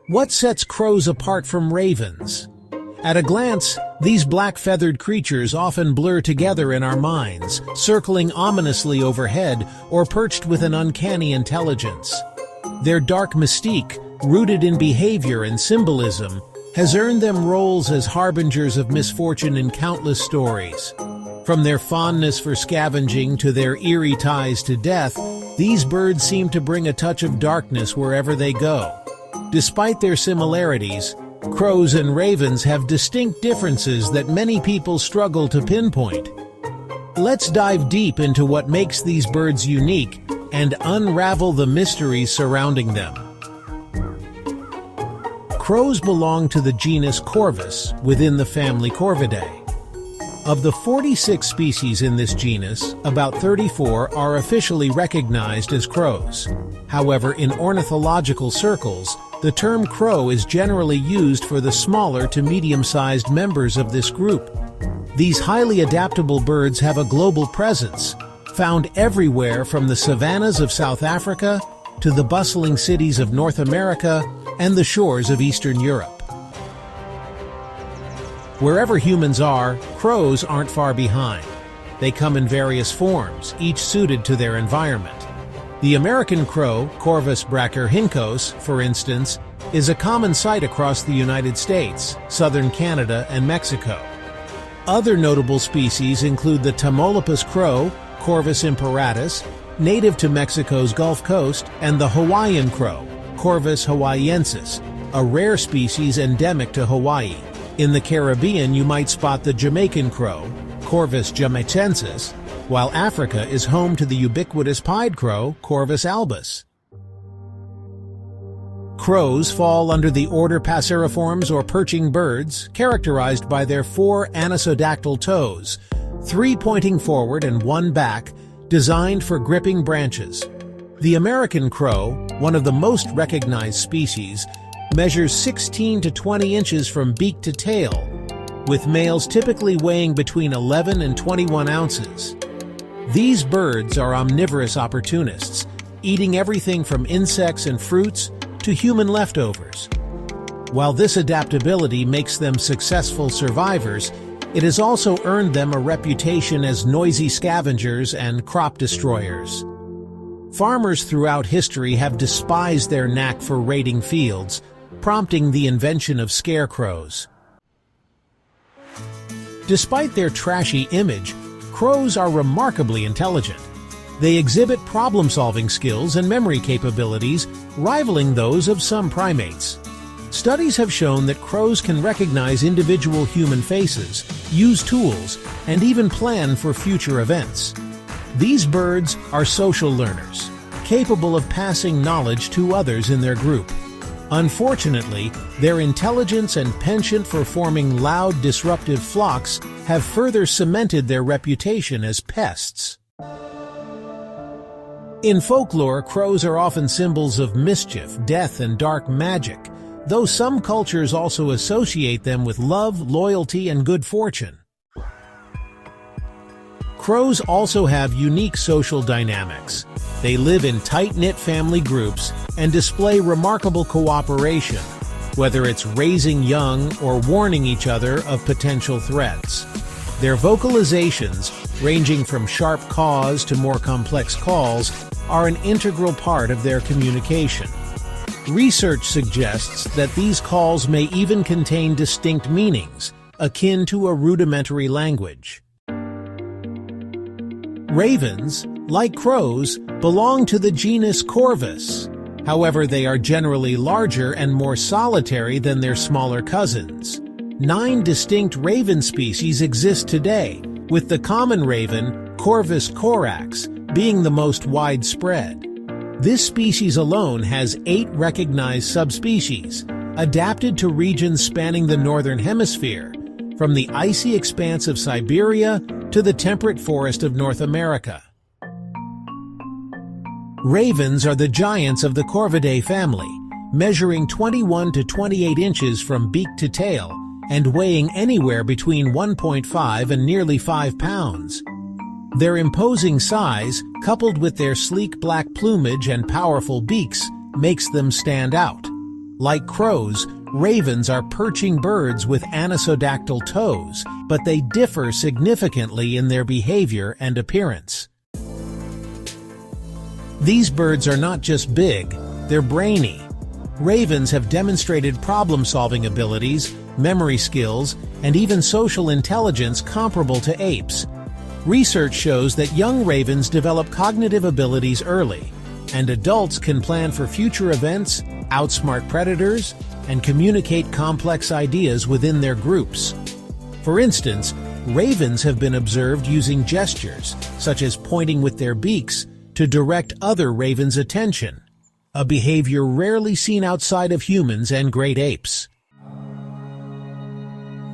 What sets crows apart from ravens? At a glance, these black-feathered creatures often blur together in our minds, circling ominously overhead or perched with an uncanny intelligence. Their dark mystique, rooted in behavior and symbolism, has earned them roles as harbingers of misfortune in countless stories. From their fondness for scavenging to their eerie ties to death, these birds seem to bring a touch of darkness wherever they go. Despite their similarities, crows and ravens have distinct differences that many people struggle to pinpoint. Let's dive deep into what makes these birds unique and unravel the mysteries surrounding them. Crows belong to the genus Corvus within the family Corvidae. Of the 46 species in this genus, about 34 are officially recognized as crows. However, in ornithological circles, the term crow is generally used for the smaller to medium-sized members of this group. These highly adaptable birds have a global presence, found everywhere from the savannas of South Africa to the bustling cities of North America and the shores of Eastern Europe. Wherever humans are, crows aren't far behind. They come in various forms, each suited to their environment. The American crow, Corvus brachyrhynchos, for instance, is a common sight across the United States, southern Canada, and Mexico. Other notable species include the Tamaulipas crow, Corvus imperatus, native to Mexico's Gulf Coast, and the Hawaiian crow, Corvus hawaiiensis, a rare species endemic to Hawaii. In the Caribbean, you might spot the Jamaican crow, Corvus jamaicensis, while Africa is home to the ubiquitous pied crow, Corvus albus. Crows fall under the order Passeriformes or perching birds, characterized by their 4 anisodactyl toes, 3 pointing forward and 1 back, designed for gripping branches. The American crow, one of the most recognized species, measures 16 to 20 inches from beak to tail, with males typically weighing between 11 and 21 ounces. These birds are omnivorous opportunists, eating everything from insects and fruits to human leftovers. While this adaptability makes them successful survivors, it has also earned them a reputation as noisy scavengers and crop destroyers. Farmers throughout history have despised their knack for raiding fields, prompting the invention of scarecrows. Despite their trashy image, crows are remarkably intelligent. They exhibit problem-solving skills and memory capabilities rivaling those of some primates. Studies have shown that crows can recognize individual human faces, use tools, and even plan for future events. These birds are social learners, capable of passing knowledge to others in their group. Unfortunately, their intelligence and penchant for forming loud, disruptive flocks have further cemented their reputation as pests. In folklore, crows are often symbols of mischief, death, and dark magic, though some cultures also associate them with love, loyalty, and good fortune. Crows also have unique social dynamics. They live in tight-knit family groups and display remarkable cooperation, whether it's raising young or warning each other of potential threats. Their vocalizations, ranging from sharp caws to more complex calls, are an integral part of their communication. Research suggests that these calls may even contain distinct meanings, akin to a rudimentary language. Ravens, like crows, belong to the genus Corvus. However, they are generally larger and more solitary than their smaller cousins. 9 distinct raven species exist today, with the common raven, Corvus corax, being the most widespread. This species alone has 8 recognized subspecies, adapted to regions spanning the northern hemisphere, from the icy expanse of Siberia to the temperate forest of North America. Ravens are the giants of the Corvidae family, measuring 21 to 28 inches from beak to tail and weighing anywhere between 1.5 and nearly 5 pounds. Their imposing size, coupled with their sleek black plumage and powerful beaks, makes them stand out. Like crows, ravens are perching birds with anisodactyl toes, but they differ significantly in their behavior and appearance. These birds are not just big, they're brainy. Ravens have demonstrated problem-solving abilities, memory skills, and even social intelligence comparable to apes. Research shows that young ravens develop cognitive abilities early, and adults can plan for future events, outsmart predators, and communicate complex ideas within their groups. For instance, ravens have been observed using gestures, such as pointing with their beaks, to direct other ravens' attention, a behavior rarely seen outside of humans and great apes.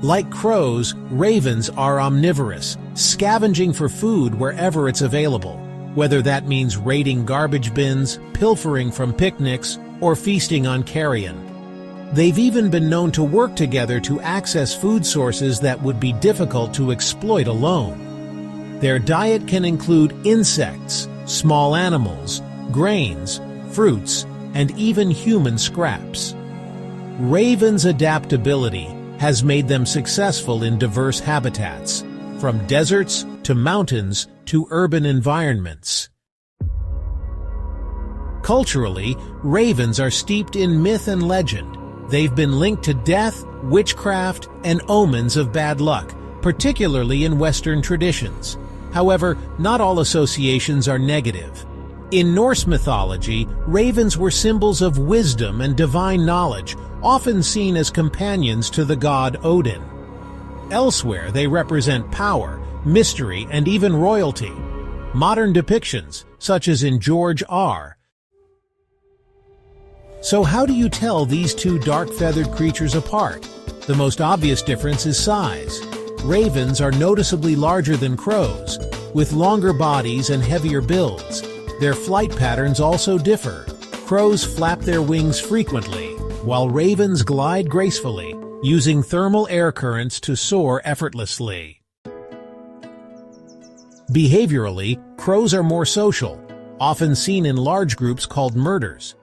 Like crows, ravens are omnivorous, scavenging for food wherever it's available, whether that means raiding garbage bins, pilfering from picnics, or feasting on carrion. They've even been known to work together to access food sources that would be difficult to exploit alone. Their diet can include insects, small animals, grains, fruits, and even human scraps. Ravens' adaptability has made them successful in diverse habitats, from deserts to mountains to urban environments. Culturally, ravens are steeped in myth and legend. They've been linked to death, witchcraft, and omens of bad luck, particularly in Western traditions. However, not all associations are negative. In Norse mythology, ravens were symbols of wisdom and divine knowledge, often seen as companions to the god Odin. Elsewhere, they represent power, mystery, and even royalty. Modern depictions, such as in George R. So how do you tell these two dark-feathered creatures apart? The most obvious difference is size. Ravens are noticeably larger than crows, with longer bodies and heavier builds. Their flight patterns also differ. Crows flap their wings frequently, while ravens glide gracefully, using thermal air currents to soar effortlessly. Behaviorally, crows are more social, often seen in large groups called murders.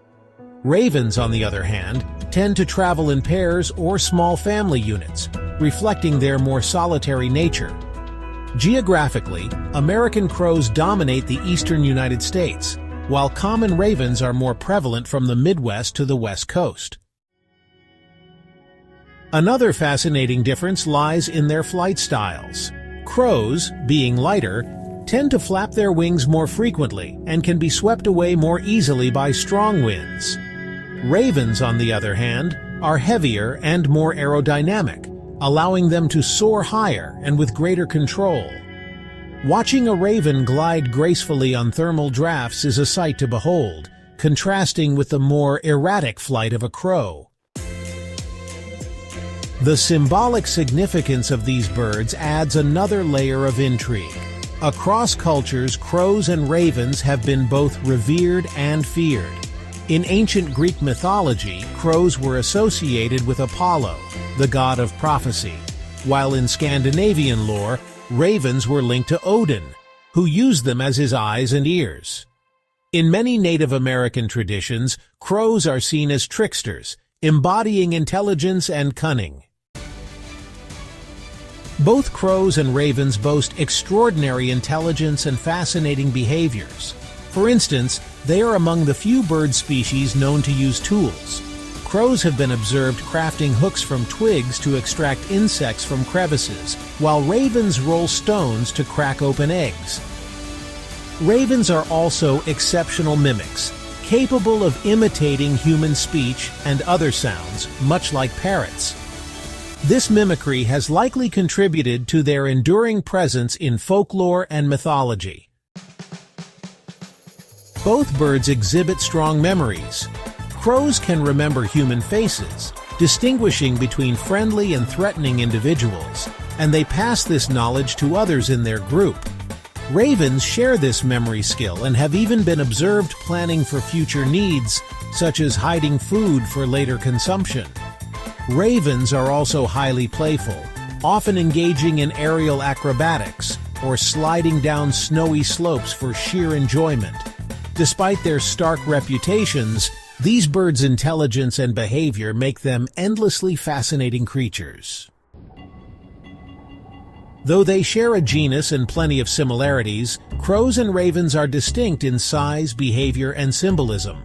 Ravens, on the other hand, tend to travel in pairs or small family units, reflecting their more solitary nature. Geographically, American crows dominate the eastern United States, while common ravens are more prevalent from the Midwest to the West Coast. Another fascinating difference lies in their flight styles. Crows, being lighter, tend to flap their wings more frequently and can be swept away more easily by strong winds. Ravens, on the other hand, are heavier and more aerodynamic, allowing them to soar higher and with greater control. Watching a raven glide gracefully on thermal drafts is a sight to behold, contrasting with the more erratic flight of a crow. The symbolic significance of these birds adds another layer of intrigue. Across cultures, crows and ravens have been both revered and feared. In ancient Greek mythology, crows were associated with Apollo, the god of prophecy, while in Scandinavian lore, ravens were linked to Odin, who used them as his eyes and ears. In many Native American traditions, crows are seen as tricksters, embodying intelligence and cunning. Both crows and ravens boast extraordinary intelligence and fascinating behaviors. For instance, they are among the few bird species known to use tools. Crows have been observed crafting hooks from twigs to extract insects from crevices, while ravens roll stones to crack open eggs. Ravens are also exceptional mimics, capable of imitating human speech and other sounds, much like parrots. This mimicry has likely contributed to their enduring presence in folklore and mythology. Both birds exhibit strong memories. Crows can remember human faces, distinguishing between friendly and threatening individuals, and they pass this knowledge to others in their group. Ravens share this memory skill and have even been observed planning for future needs, such as hiding food for later consumption. Ravens are also highly playful, often engaging in aerial acrobatics or sliding down snowy slopes for sheer enjoyment. Despite their stark reputations, These birds' intelligence and behavior make them endlessly fascinating creatures. Though they share a genus and plenty of similarities, crows and ravens are distinct in size, behavior, and symbolism.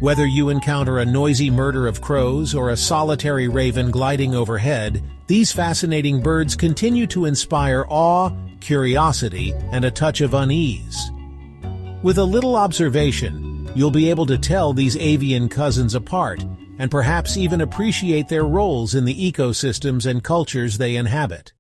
Whether you encounter a noisy murder of crows or a solitary raven gliding overhead, these fascinating birds continue to inspire awe, curiosity, and a touch of unease. With a little observation, you'll be able to tell these avian cousins apart and perhaps even appreciate their roles in the ecosystems and cultures they inhabit.